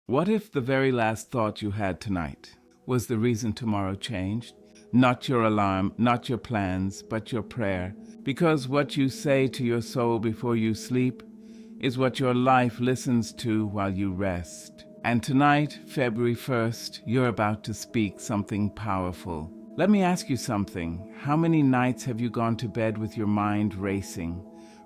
What if the very last thought you had tonight was the reason tomorrow changed? Not your alarm, not your plans, but your prayer. Because what you say to your soul before you sleep is what your life listens to while you rest. And tonight, February 1st, you're about to speak something powerful. Let me ask you something. How many nights have you gone to bed with your mind racing,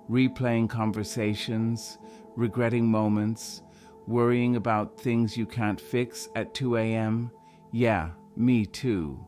replaying conversations, regretting moments, worrying about things you can't fix at 2 a.m.? Yeah, me too.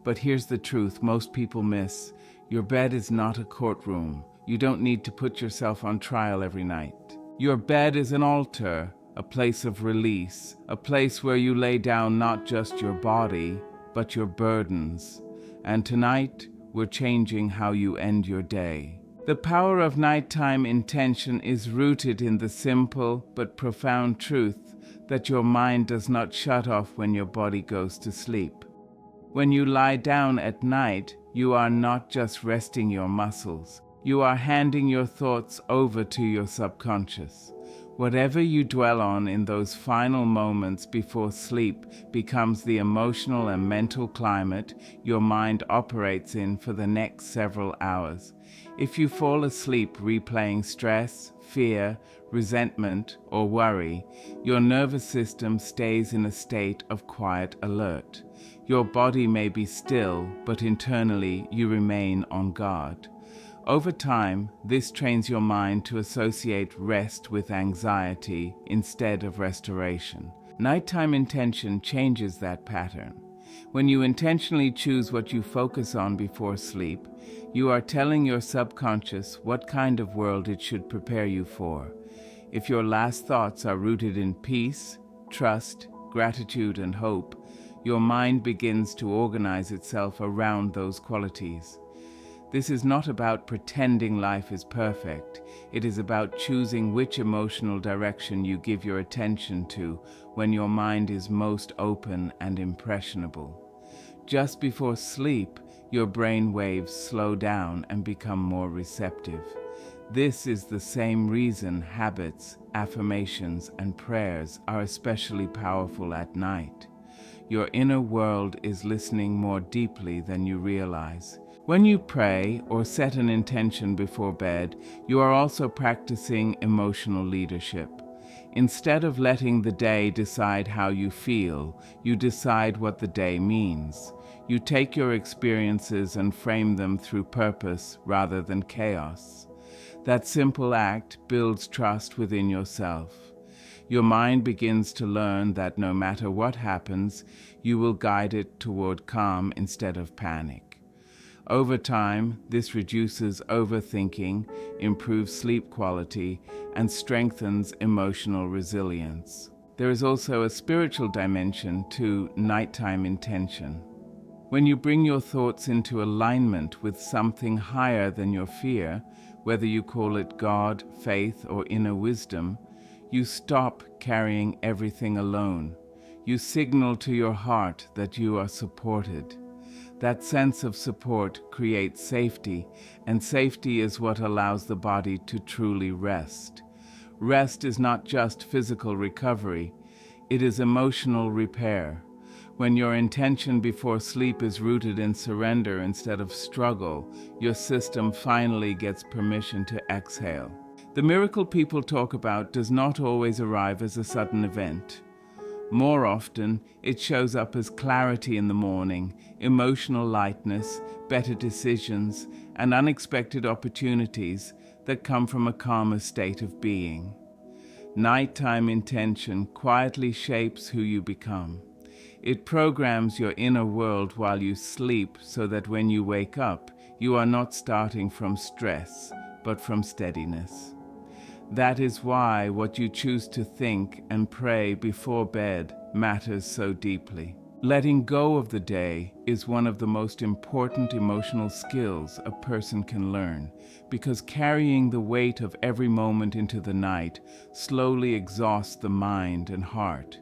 But here's the truth most people miss. Your bed is not a courtroom. You don't need to put yourself on trial every night. Your bed is an altar, a place of release, a place where you lay down not just your body, but your burdens. And tonight, we're changing how you end your day. The power of nighttime intention is rooted in the simple but profound truth that your mind does not shut off when your body goes to sleep. When you lie down at night, you are not just resting your muscles. You are handing your thoughts over to your subconscious. Whatever you dwell on in those final moments before sleep becomes the emotional and mental climate your mind operates in for the next several hours. If you fall asleep replaying stress, fear, resentment, or worry, your nervous system stays in a state of quiet alert. Your body may be still, but internally you remain on guard. Over time, this trains your mind to associate rest with anxiety instead of restoration. Nighttime intention changes that pattern. When you intentionally choose what you focus on before sleep, you are telling your subconscious what kind of world it should prepare you for. If your last thoughts are rooted in peace, trust, gratitude, and hope, your mind begins to organize itself around those qualities. This is not about pretending life is perfect. It is about choosing which emotional direction you give your attention to when your mind is most open and impressionable. Just before sleep, your brain waves slow down and become more receptive. This is the same reason habits, affirmations, and prayers are especially powerful at night. Your inner world is listening more deeply than you realize. When you pray or set an intention before bed, you are also practicing emotional leadership. Instead of letting the day decide how you feel, you decide what the day means. You take your experiences and frame them through purpose rather than chaos. That simple act builds trust within yourself. Your mind begins to learn that no matter what happens, you will guide it toward calm instead of panic. Over time, this reduces overthinking, improves sleep quality, and strengthens emotional resilience. There is also a spiritual dimension to nighttime intention. When you bring your thoughts into alignment with something higher than your fear, whether you call it God, faith, or inner wisdom, you stop carrying everything alone. You signal to your heart that you are supported. That sense of support creates safety, and safety is what allows the body to truly rest. Rest is not just physical recovery, it is emotional repair. When your intention before sleep is rooted in surrender instead of struggle, your system finally gets permission to exhale. The miracle people talk about does not always arrive as a sudden event. More often, it shows up as clarity in the morning, emotional lightness, better decisions, and unexpected opportunities that come from a calmer state of being. Nighttime intention quietly shapes who you become. It programs your inner world while you sleep so that when you wake up, you are not starting from stress, but from steadiness. That is why what you choose to think and pray before bed matters so deeply. Letting go of the day is one of the most important emotional skills a person can learn, because carrying the weight of every moment into the night slowly exhausts the mind and heart.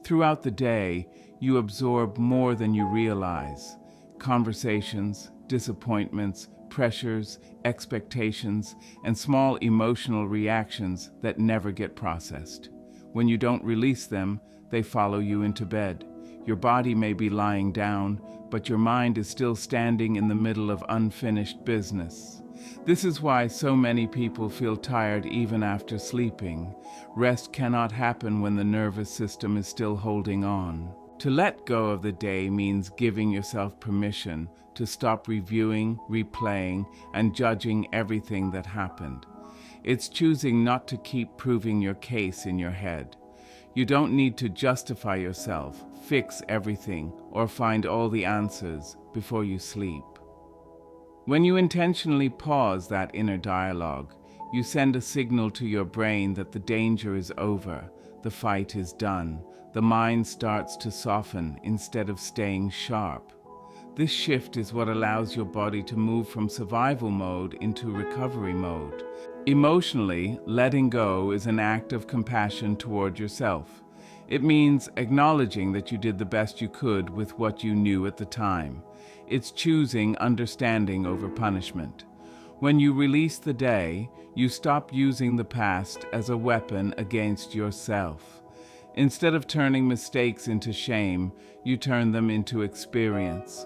Throughout the day, you absorb more than you realize. Conversations, disappointments, pressures, expectations, and small emotional reactions that never get processed. When you don't release them, they follow you into bed. Your body may be lying down, but your mind is still standing in the middle of unfinished business. This is why so many people feel tired even after sleeping. Rest cannot happen when the nervous system is still holding on. To let go of the day means giving yourself permission to stop reviewing, replaying, and judging everything that happened. It's choosing not to keep proving your case in your head. You don't need to justify yourself, fix everything, or find all the answers before you sleep. When you intentionally pause that inner dialogue, you send a signal to your brain that the danger is over, the fight is done, the mind starts to soften instead of staying sharp. This shift is what allows your body to move from survival mode into recovery mode. Emotionally, letting go is an act of compassion toward yourself. It means acknowledging that you did the best you could with what you knew at the time. It's choosing understanding over punishment. When you release the day, you stop using the past as a weapon against yourself. Instead of turning mistakes into shame, you turn them into experience.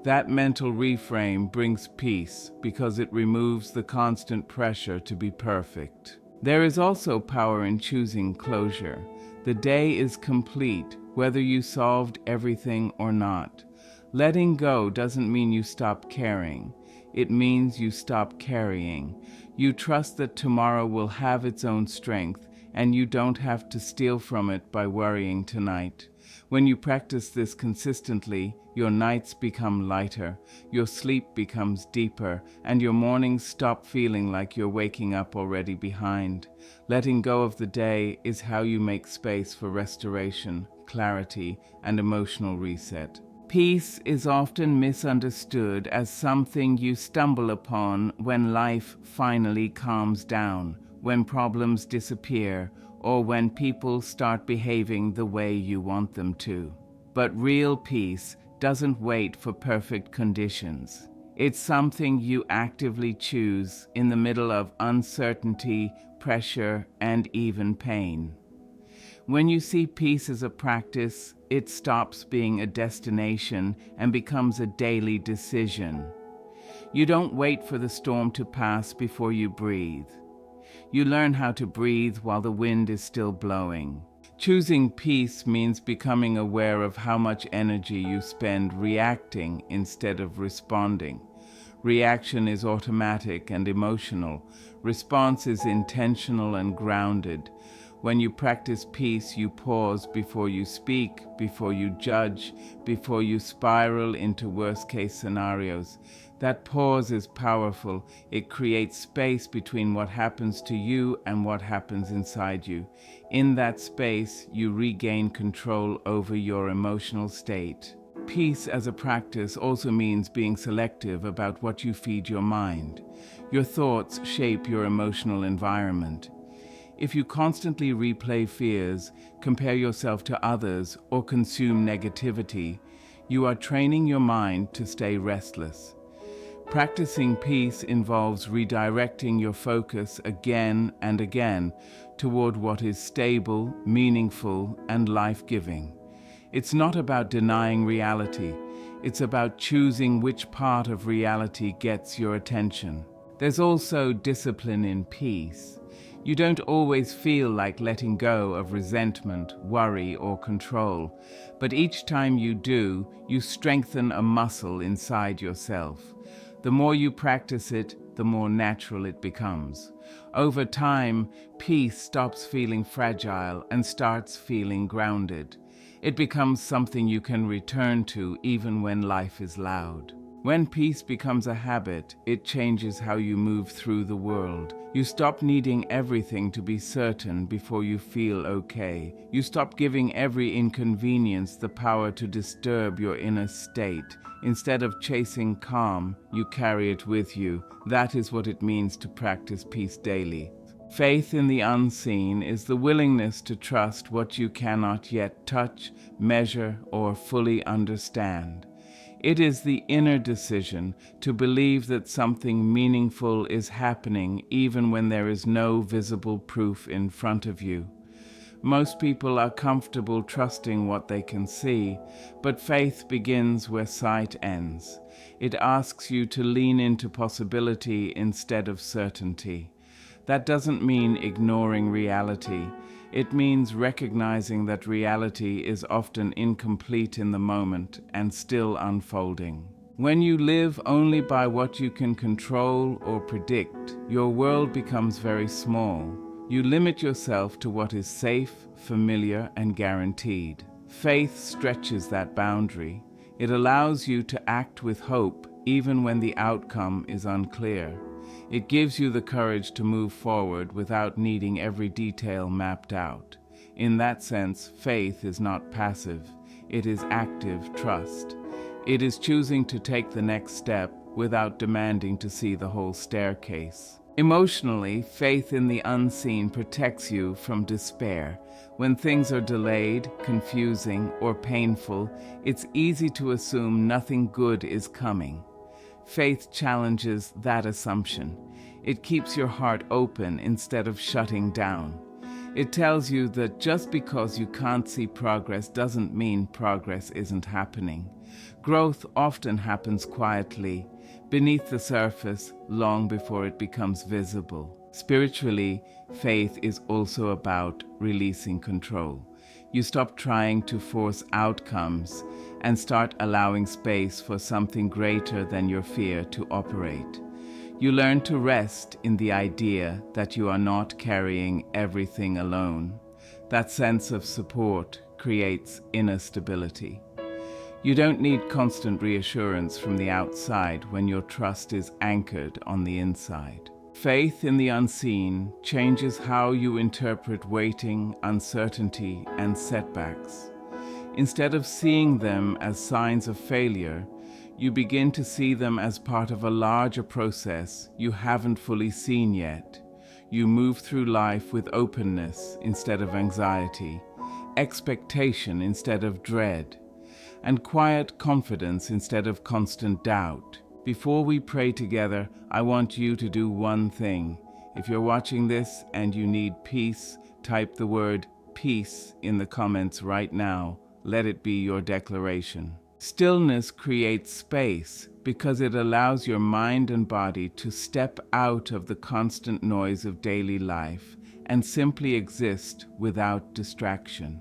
That mental reframe brings peace because it removes the constant pressure to be perfect. There is also power in choosing closure. The day is complete, whether you solved everything or not. Letting go doesn't mean you stop caring. It means you stop carrying. You trust that tomorrow will have its own strength, and you don't have to steal from it by worrying tonight. When you practice this consistently, your nights become lighter, your sleep becomes deeper, and your mornings stop feeling like you're waking up already behind. Letting go of the day is how you make space for restoration, clarity, and emotional reset. Peace is often misunderstood as something you stumble upon when life finally calms down, when problems disappear, or when people start behaving the way you want them to. But real peace doesn't wait for perfect conditions. It's something you actively choose in the middle of uncertainty, pressure, and even pain. When you see peace as a practice, it stops being a destination and becomes a daily decision. You don't wait for the storm to pass before you breathe. You learn how to breathe while the wind is still blowing. Choosing peace means becoming aware of how much energy you spend reacting instead of responding. Reaction is automatic and emotional. Response is intentional and grounded. When you practice peace, you pause before you speak, before you judge, before you spiral into worst-case scenarios. That pause is powerful. It creates space between what happens to you and what happens inside you. In that space, you regain control over your emotional state. Peace as a practice also means being selective about what you feed your mind. Your thoughts shape your emotional environment. If you constantly replay fears, compare yourself to others, or consume negativity, you are training your mind to stay restless. Practicing peace involves redirecting your focus again and again toward what is stable, meaningful, and life-giving. It's not about denying reality. It's about choosing which part of reality gets your attention. There's also discipline in peace. You don't always feel like letting go of resentment, worry, or control, but each time you do, you strengthen a muscle inside yourself. The more you practice it, the more natural it becomes. Over time, peace stops feeling fragile and starts feeling grounded. It becomes something you can return to even when life is loud. When peace becomes a habit, it changes how you move through the world. You stop needing everything to be certain before you feel okay. You stop giving every inconvenience the power to disturb your inner state. Instead of chasing calm, you carry it with you. That is what it means to practice peace daily. Faith in the unseen is the willingness to trust what you cannot yet touch, measure, or fully understand. It is the inner decision to believe that something meaningful is happening even when there is no visible proof in front of you. Most people are comfortable trusting what they can see, but faith begins where sight ends. It asks you to lean into possibility instead of certainty. That doesn't mean ignoring reality. It means recognizing that reality is often incomplete in the moment and still unfolding. When you live only by what you can control or predict, your world becomes very small. You limit yourself to what is safe, familiar, and guaranteed. Faith stretches that boundary. It allows you to act with hope even when the outcome is unclear. It gives you the courage to move forward without needing every detail mapped out. In that sense, faith is not passive. It is active trust. It is choosing to take the next step without demanding to see the whole staircase. Emotionally, faith in the unseen protects you from despair. When things are delayed, confusing, or painful, it's easy to assume nothing good is coming. Faith challenges that assumption. It keeps your heart open instead of shutting down. It tells you that just because you can't see progress doesn't mean progress isn't happening. Growth often happens quietly, beneath the surface, long before it becomes visible. Spiritually, faith is also about releasing control. You stop trying to force outcomes and start allowing space for something greater than your fear to operate. You learn to rest in the idea that you are not carrying everything alone. That sense of support creates inner stability. You don't need constant reassurance from the outside when your trust is anchored on the inside. Faith in the unseen changes how you interpret waiting, uncertainty, and setbacks. Instead of seeing them as signs of failure, you begin to see them as part of a larger process you haven't fully seen yet. You move through life with openness instead of anxiety, expectation instead of dread, and quiet confidence instead of constant doubt. Before we pray together, I want you to do one thing. If you're watching this and you need peace, type the word peace in the comments right now. Let it be your declaration. Stillness creates space because it allows your mind and body to step out of the constant noise of daily life and simply exist without distraction.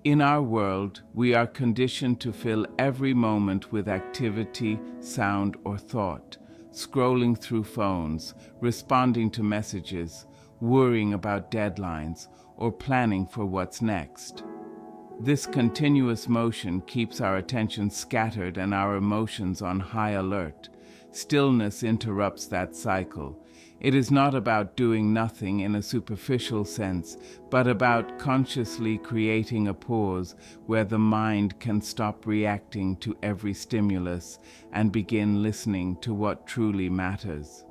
In our world, we are conditioned to fill every moment with activity, sound, or thought, scrolling through phones, responding to messages, worrying about deadlines, or planning for what's next. This continuous motion keeps our attention scattered and our emotions on high alert. Stillness interrupts that cycle. It is not about doing nothing in a superficial sense, but about consciously creating a pause where the mind can stop reacting to every stimulus and begin listening to what truly matters.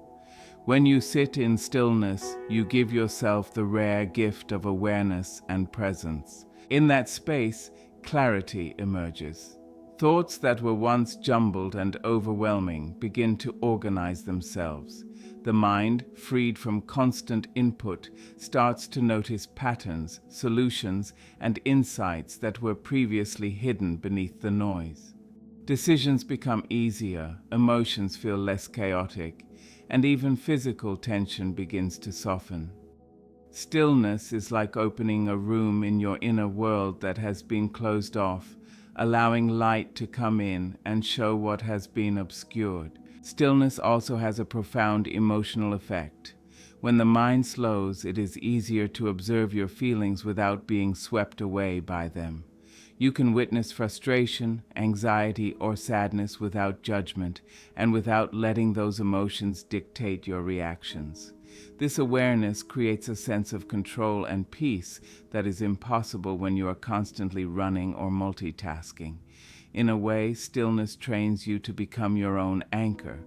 When you sit in stillness, you give yourself the rare gift of awareness and presence. In that space, clarity emerges. Thoughts that were once jumbled and overwhelming begin to organize themselves. The mind, freed from constant input, starts to notice patterns, solutions, and insights that were previously hidden beneath the noise. Decisions become easier, emotions feel less chaotic, and even physical tension begins to soften. Stillness is like opening a room in your inner world that has been closed off, allowing light to come in and show what has been obscured. Stillness also has a profound emotional effect. When the mind slows, it is easier to observe your feelings without being swept away by them. You can witness frustration, anxiety, or sadness without judgment and without letting those emotions dictate your reactions. This awareness creates a sense of control and peace that is impossible when you are constantly running or multitasking. In a way, stillness trains you to become your own anchor.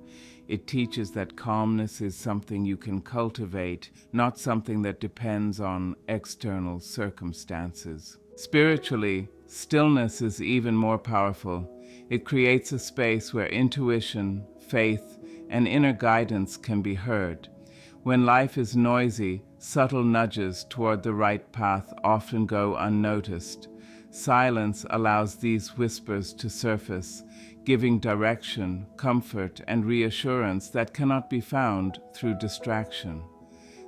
It teaches that calmness is something you can cultivate, not something that depends on external circumstances. Spiritually, stillness is even more powerful. It creates a space where intuition, faith, and inner guidance can be heard. When life is noisy, subtle nudges toward the right path often go unnoticed. Silence allows these whispers to surface, giving direction, comfort, and reassurance that cannot be found through distraction.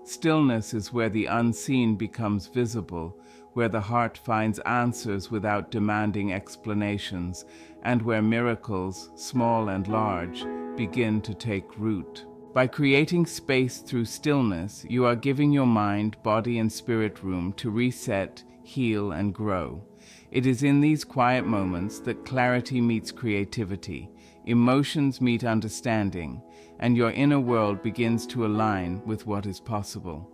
Stillness is where the unseen becomes visible, where the heart finds answers without demanding explanations, and where miracles, small and large, begin to take root. By creating space through stillness, you are giving your mind, body, and spirit room to reset, heal, and grow. It is in these quiet moments that clarity meets creativity, emotions meet understanding, and your inner world begins to align with what is possible.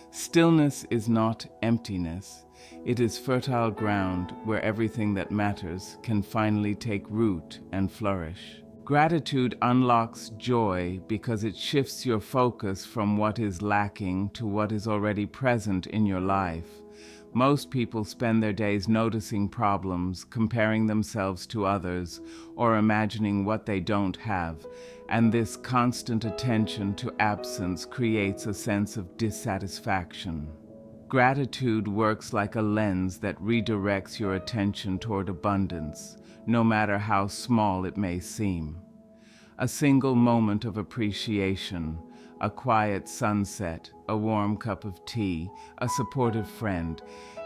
Stillness is not emptiness. It is fertile ground where everything that matters can finally take root and flourish. Gratitude unlocks joy because it shifts your focus from what is lacking to what is already present in your life. Most people spend their days noticing problems, comparing themselves to others, or imagining what they don't have, and this constant attention to absence creates a sense of dissatisfaction. Gratitude works like a lens that redirects your attention toward abundance, no matter how small it may seem. A single moment of appreciation, a quiet sunset, a warm cup of tea, a supportive friend,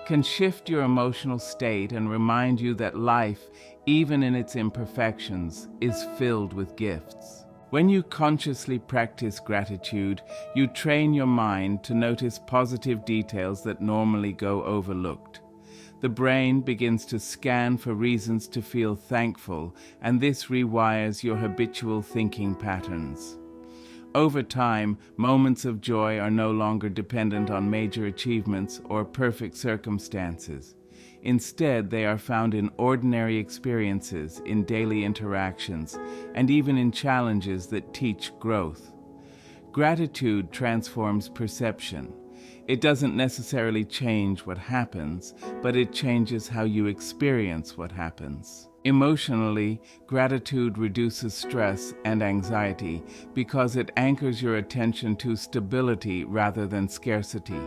can shift your emotional state and remind you that life, even in its imperfections, is filled with gifts. When you consciously practice gratitude, you train your mind to notice positive details that normally go overlooked. The brain begins to scan for reasons to feel thankful, and this rewires your habitual thinking patterns. Over time, moments of joy are no longer dependent on major achievements or perfect circumstances. Instead, they are found in ordinary experiences, in daily interactions, and even in challenges that teach growth. Gratitude transforms perception. It doesn't necessarily change what happens, but it changes how you experience what happens. Emotionally, gratitude reduces stress and anxiety because it anchors your attention to stability rather than scarcity.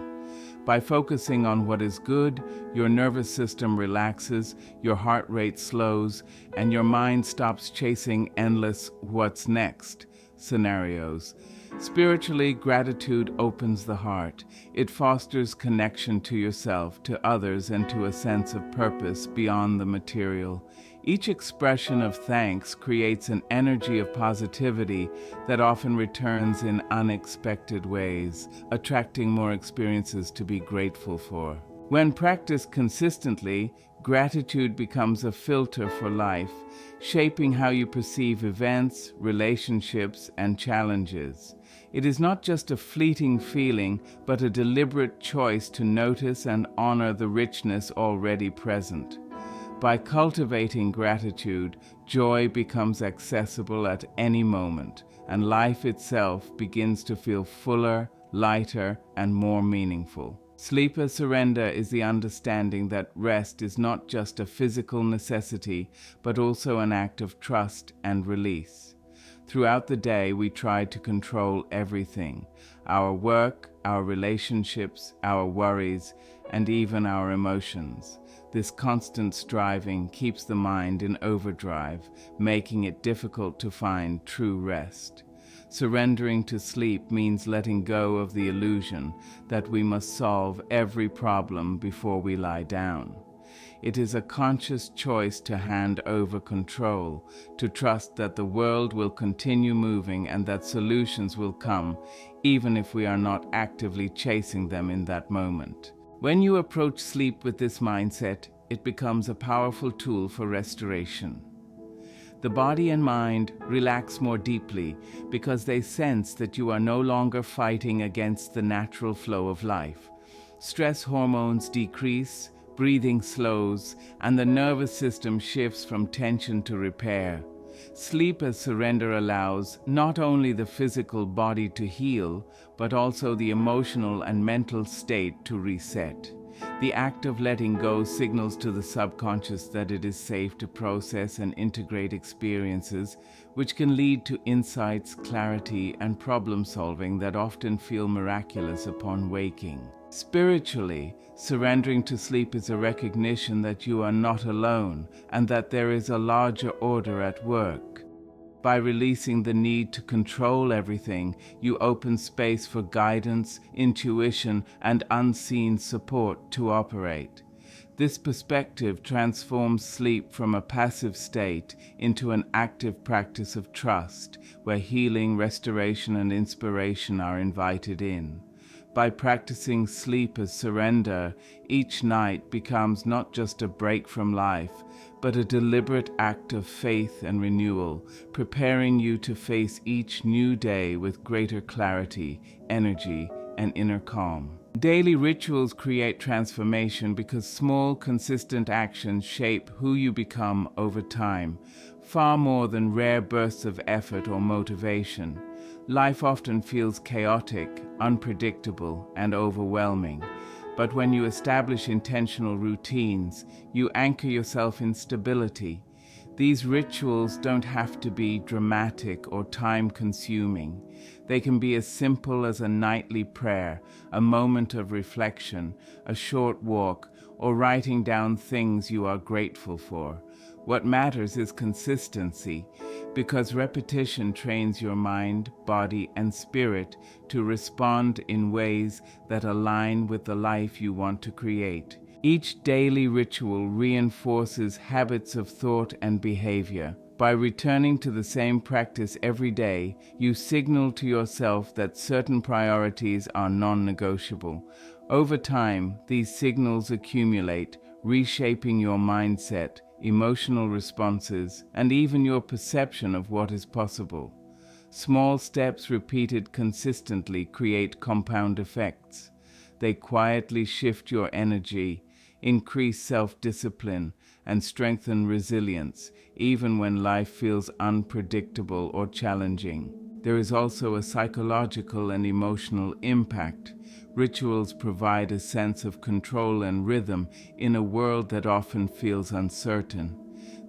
By focusing on what is good, your nervous system relaxes, your heart rate slows, and your mind stops chasing endless "what's next" scenarios. Spiritually, gratitude opens the heart. It fosters connection to yourself, to others, and to a sense of purpose beyond the material. Each expression of thanks creates an energy of positivity that often returns in unexpected ways, attracting more experiences to be grateful for. When practiced consistently, gratitude becomes a filter for life, shaping how you perceive events, relationships, and challenges. It is not just a fleeting feeling, but a deliberate choice to notice and honor the richness already present. By cultivating gratitude, joy becomes accessible at any moment, and life itself begins to feel fuller, lighter, and more meaningful. Sleeper surrender is the understanding that rest is not just a physical necessity, but also an act of trust and release. Throughout the day, we try to control everything: our work, our relationships, our worries, and even our emotions. This constant striving keeps the mind in overdrive, making it difficult to find true rest. Surrendering to sleep means letting go of the illusion that we must solve every problem before we lie down. It is a conscious choice to hand over control, to trust that the world will continue moving and that solutions will come, even if we are not actively chasing them in that moment. When you approach sleep with this mindset, it becomes a powerful tool for restoration. The body and mind relax more deeply because they sense that you are no longer fighting against the natural flow of life. Stress hormones decrease, breathing slows, and the nervous system shifts from tension to repair. Sleep as surrender allows not only the physical body to heal, but also the emotional and mental state to reset. The act of letting go signals to the subconscious that it is safe to process and integrate experiences, which can lead to insights, clarity, and problem solving that often feel miraculous upon waking. Spiritually, surrendering to sleep is a recognition that you are not alone and that there is a larger order at work. By releasing the need to control everything, you open space for guidance, intuition, and unseen support to operate. This perspective transforms sleep from a passive state into an active practice of trust, where healing, restoration, and inspiration are invited in. By practicing sleep as surrender, each night becomes not just a break from life, but a deliberate act of faith and renewal, preparing you to face each new day with greater clarity, energy, and inner calm. Daily rituals create transformation because small, consistent actions shape who you become over time, far more than rare bursts of effort or motivation. Life often feels chaotic, unpredictable, and overwhelming. But when you establish intentional routines, you anchor yourself in stability. These rituals don't have to be dramatic or time-consuming. They can be as simple as a nightly prayer, a moment of reflection, a short walk, or writing down things you are grateful for. What matters is consistency, because repetition trains your mind, body, and spirit to respond in ways that align with the life you want to create. Each daily ritual reinforces habits of thought and behavior. By returning to the same practice every day, you signal to yourself that certain priorities are non-negotiable. Over time, these signals accumulate, reshaping your mindset, emotional responses, and even your perception of what is possible. Small steps repeated consistently create compound effects. They quietly shift your energy, increase self-discipline, and strengthen resilience, even when life feels unpredictable or challenging. There is also a psychological and emotional impact. Rituals provide a sense of control and rhythm in a world that often feels uncertain.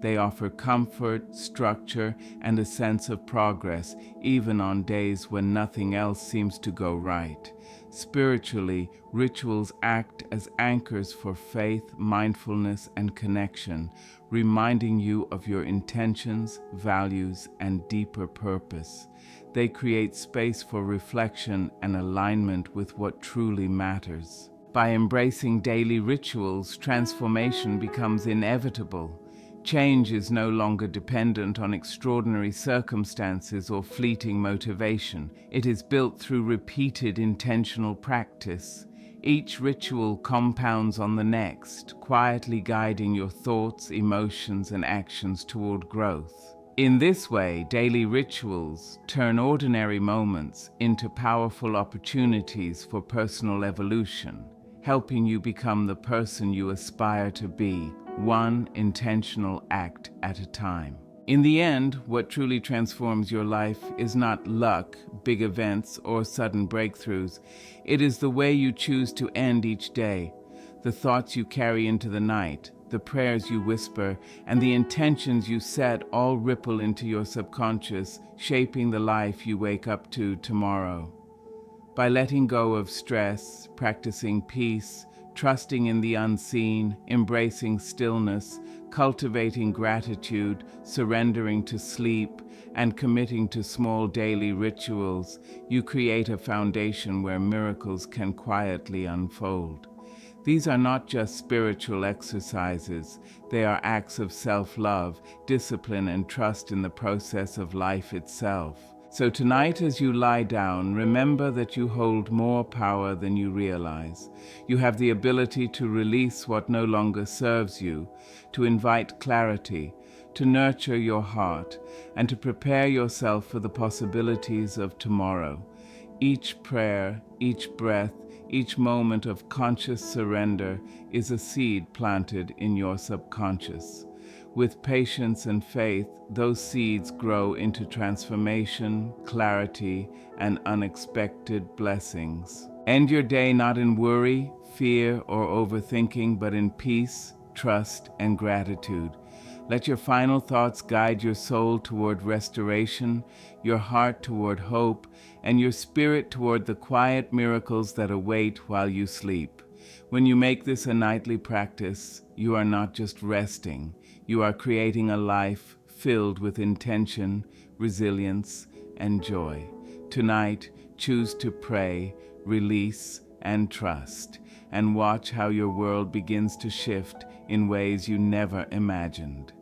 They offer comfort, structure, and a sense of progress, even on days when nothing else seems to go right. Spiritually, rituals act as anchors for faith, mindfulness, and connection, reminding you of your intentions, values, and deeper purpose. They create space for reflection and alignment with what truly matters. By embracing daily rituals, transformation becomes inevitable. Change is no longer dependent on extraordinary circumstances or fleeting motivation. It is built through repeated intentional practice. Each ritual compounds on the next, quietly guiding your thoughts, emotions, and actions toward growth. In this way, daily rituals turn ordinary moments into powerful opportunities for personal evolution, helping you become the person you aspire to be, one intentional act at a time. In the end, what truly transforms your life is not luck, big events, or sudden breakthroughs. It is the way you choose to end each day, the thoughts you carry into the night, the prayers you whisper, and the intentions you set all ripple into your subconscious, shaping the life you wake up to tomorrow. By letting go of stress, practicing peace, trusting in the unseen, embracing stillness, cultivating gratitude, surrendering to sleep, and committing to small daily rituals, you create a foundation where miracles can quietly unfold. These are not just spiritual exercises, they are acts of self-love, discipline, and trust in the process of life itself. So tonight, as you lie down, remember that you hold more power than you realize. You have the ability to release what no longer serves you, to invite clarity, to nurture your heart, and to prepare yourself for the possibilities of tomorrow. Each prayer, each breath, each moment of conscious surrender is a seed planted in your subconscious. With patience and faith, those seeds grow into transformation, clarity, and unexpected blessings. End your day not in worry, fear, or overthinking, but in peace, trust, and gratitude. Let your final thoughts guide your soul toward restoration, your heart toward hope, and your spirit toward the quiet miracles that await while you sleep. When you make this a nightly practice, you are not just resting, you are creating a life filled with intention, resilience, and joy. Tonight, choose to pray, release, and trust, and watch how your world begins to shift in ways you never imagined.